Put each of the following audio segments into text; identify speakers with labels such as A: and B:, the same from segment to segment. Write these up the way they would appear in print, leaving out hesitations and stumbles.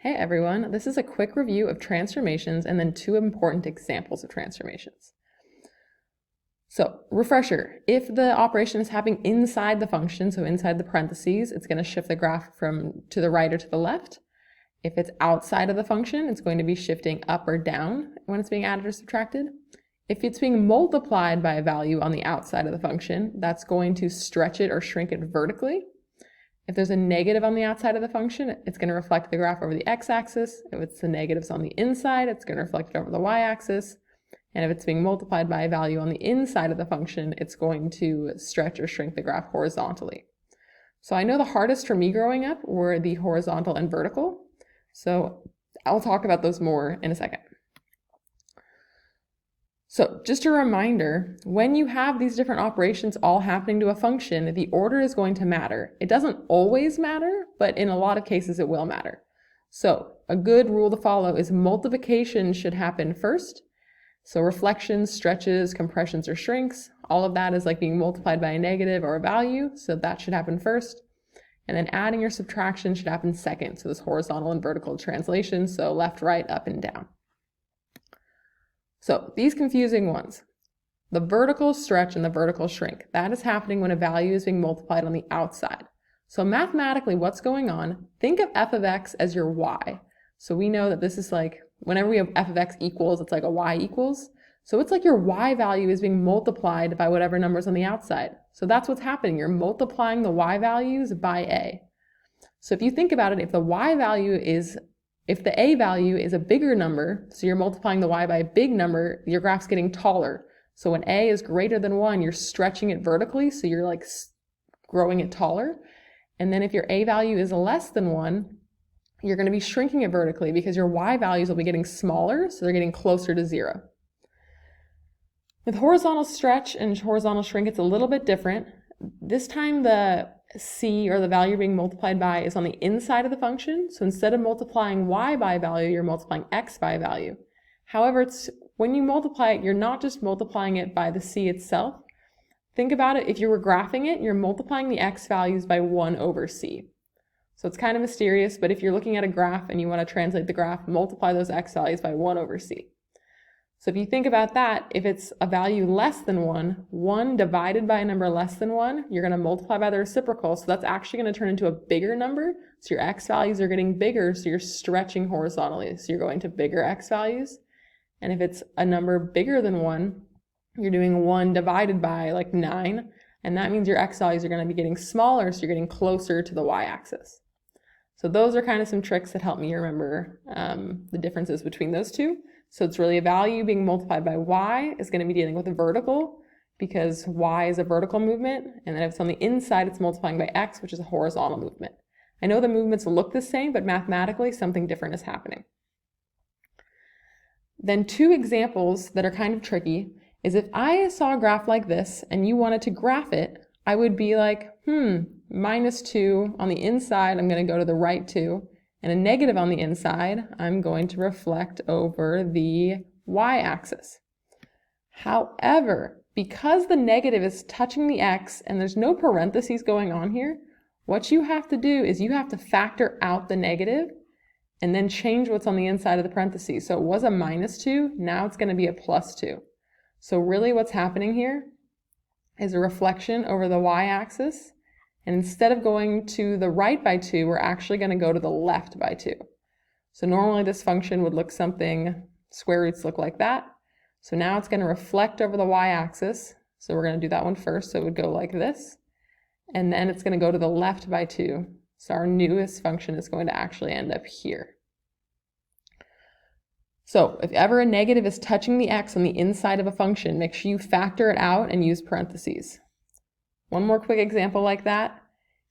A: Hey everyone, this is a quick review of transformations and then two important examples of transformations. So, refresher, if the operation is happening inside the function, so inside the parentheses, it's going to shift the graph to the right or to the left. If it's outside of the function, it's going to be shifting up or down when it's being added or subtracted. If it's being multiplied by a value on the outside of the function, that's going to stretch it or shrink it vertically. If there's a negative on the outside of the function, it's going to reflect the graph over the x-axis. If it's the negatives on the inside, it's going to reflect it over the y-axis. And if it's being multiplied by a value on the inside of the function, it's going to stretch or shrink the graph horizontally. So I know the hardest for me growing up were the horizontal and vertical. So I'll talk about those more in a second. So just a reminder, when you have these different operations all happening to a function, the order is going to matter. It doesn't always matter, but in a lot of cases it will matter. So a good rule to follow is multiplication should happen first. So reflections, stretches, compressions, or shrinks, all of that is like being multiplied by a negative or a value, so that should happen first. And then adding or subtraction should happen second, so this horizontal and vertical translation, so left, right, up, and down. So these confusing ones, the vertical stretch and the vertical shrink, that is happening when a value is being multiplied on the outside. So mathematically, what's going on? Think of f of x as your y. So we know that this is like, whenever we have f of x equals, it's like a y equals. So it's like your y value is being multiplied by whatever number's on the outside. So that's what's happening. You're multiplying the y values by a. So if you think about it, if the a value is a bigger number, so you're multiplying the y by a big number, your graph's getting taller. So when a is greater than 1, you're stretching it vertically, so you're like growing it taller. And then if your a value is less than 1, you're going to be shrinking it vertically because your y values will be getting smaller, so they're getting closer to 0. With horizontal stretch and horizontal shrink, it's a little bit different. This time the c, or the value being multiplied by, is on the inside of the function. So instead of multiplying y by a value, you're multiplying x by a value. However, when you multiply it, you're not just multiplying it by the c itself. Think about it, if you were graphing it, you're multiplying the x values by 1 over c. So it's kind of mysterious, but if you're looking at a graph and you want to translate the graph, multiply those x values by 1 over c. So if you think about that, if it's a value less than 1, 1 divided by a number less than 1, you're going to multiply by the reciprocal, so that's actually going to turn into a bigger number, so your x values are getting bigger, so you're stretching horizontally, so you're going to bigger x values. And if it's a number bigger than 1, you're doing 1 divided by like 9, and that means your x values are going to be getting smaller, so you're getting closer to the y-axis. So those are kind of some tricks that help me remember the differences between those two. So it's really a value being multiplied by y is going to be dealing with a vertical because y is a vertical movement. And then if it's on the inside, it's multiplying by x, which is a horizontal movement. I know the movements look the same, but mathematically something different is happening. Then two examples that are kind of tricky is if I saw a graph like this and you wanted to graph it, I would be like, minus 2 on the inside, I'm going to go to the right 2. And a negative on the inside, I'm going to reflect over the y-axis. However, because the negative is touching the x and there's no parentheses going on here, what you have to do is you have to factor out the negative and then change what's on the inside of the parentheses. So it was a minus 2, now it's going to be a plus 2. So really what's happening here is a reflection over the y-axis. And instead of going to the right by 2, we're actually going to go to the left by 2. So normally this function would look something, square roots look like that. So now it's going to reflect over the y-axis. So we're going to do that one first. So it would go like this. And then it's going to go to the left by 2. So our newest function is going to actually end up here. So if ever a negative is touching the x on the inside of a function, make sure you factor it out and use parentheses. One more quick example like that.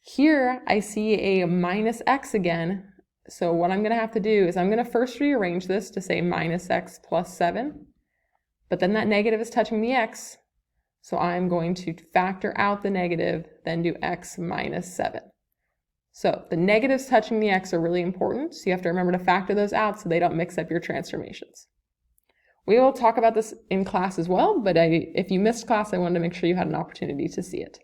A: Here I see a minus x again. So what I'm going to have to do is I'm going to first rearrange this to say minus x plus 7. But then that negative is touching the x. So I'm going to factor out the negative, then do x minus 7. So the negatives touching the x are really important. So you have to remember to factor those out so they don't mix up your transformations. We will talk about this in class as well, but if you missed class, I wanted to make sure you had an opportunity to see it.